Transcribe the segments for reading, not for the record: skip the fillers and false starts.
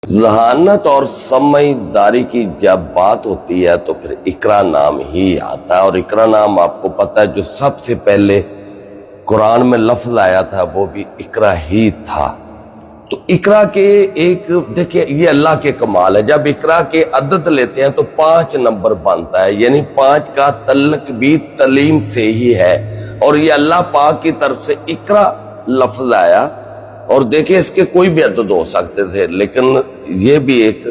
ذہانت اور سمجھداری کی جب بات ہوتی ہے تو پھر اقرا نام ہی آتا ہے، اور اقرا نام آپ کو پتہ ہے جو سب سے پہلے قرآن میں لفظ آیا تھا وہ بھی اقرا ہی تھا۔ تو اقرا کے ایک دیکھیں یہ اللہ کے کمال ہے، جب اقرا کے عدد لیتے ہیں تو 5 نمبر بنتا ہے، یعنی 5 کا تعلق بھی تعلیم سے ہی ہے، اور یہ اللہ پاک کی طرف سے اقرا لفظ آیا۔ اور دیکھیں اس کے کوئی بھی عدد ہو سکتے تھے، لیکن یہ بھی ایک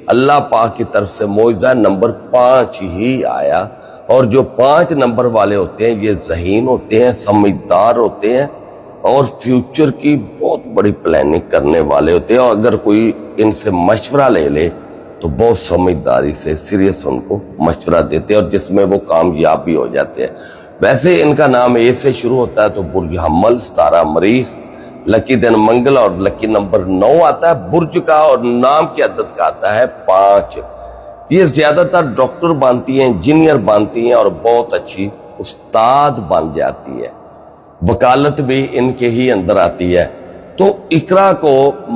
اللہ پاک کی طرف سے معجزہ نمبر 5 ہی آیا۔ اور جو 5 نمبر والے ہوتے ہیں یہ ذہین ہوتے ہیں، سمجھدار ہوتے ہیں، اور فیوچر کی بہت بڑی پلاننگ کرنے والے ہوتے ہیں، اور اگر کوئی ان سے مشورہ لے لے تو بہت سمجھداری سے سیریس ان کو مشورہ دیتے ہیں، اور جس میں وہ کامیاب بھی ہو جاتے ہیں۔ ویسے ان کا نام اے سے شروع ہوتا ہے تو برج حمل، ستارہ مریخ، لکی دن منگل، اور لکی نمبر 9 آتا ہے برج کا، اور نام کے عدد کا آتا ہے 5۔ یہ زیادہ تر ڈاکٹر بنتی ہیں، انجینئر بنتی ہیں، اور بہت اچھی استاد بن جاتی ہے، وکالت بھی ان کے ہی اندر آتی ہے۔ تو اقرا کو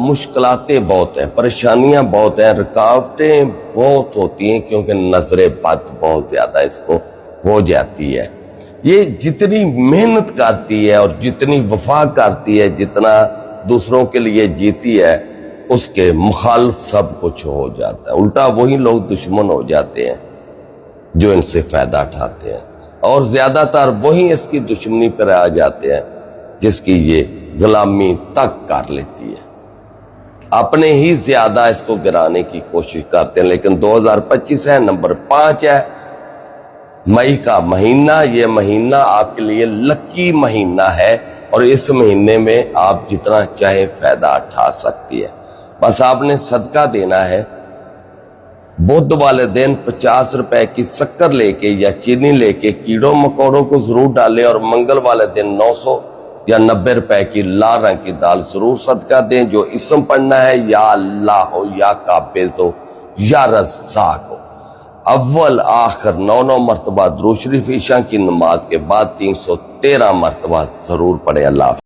مشکلاتیں بہت ہیں، پریشانیاں بہت ہیں، رکاوٹیں بہت ہوتی ہیں، کیونکہ نظر بد بہت زیادہ اس کو ہو جاتی ہے۔ یہ جتنی محنت کرتی ہے اور جتنی وفا کرتی ہے، جتنا دوسروں کے لیے جیتی ہے، اس کے مخالف سب کچھ ہو جاتا ہے، الٹا وہی لوگ دشمن ہو جاتے ہیں جو ان سے فائدہ اٹھاتے ہیں، اور زیادہ تر وہی اس کی دشمنی پر آ جاتے ہیں جس کی یہ غلامی تک کر لیتی ہے، اپنے ہی زیادہ اس کو گرانے کی کوشش کرتے ہیں۔ لیکن 2025 ہے، نمبر 5 ہے، مئی کا مہینہ، یہ مہینہ آپ کے لیے لکی مہینہ ہے، اور اس مہینے میں آپ جتنا چاہے فائدہ اٹھا سکتی ہے۔ بس آپ نے صدقہ دینا ہے، بدھ والے دن 50 روپے کی شکر لے کے یا چینی لے کے کیڑوں مکوڑوں کو ضرور ڈالیں، اور منگل والے دن 900 یا 90 روپے کی لال رنگ کی دال ضرور صدقہ دیں۔ جو اسم پڑھنا ہے یا اللہ ہو، یا قابض ہو، یا رزاق ہو، اول آخر 9 مرتبہ درود شریف عشاء کی نماز کے بعد 313 مرتبہ ضرور پڑھیں۔ اللہ حافظ۔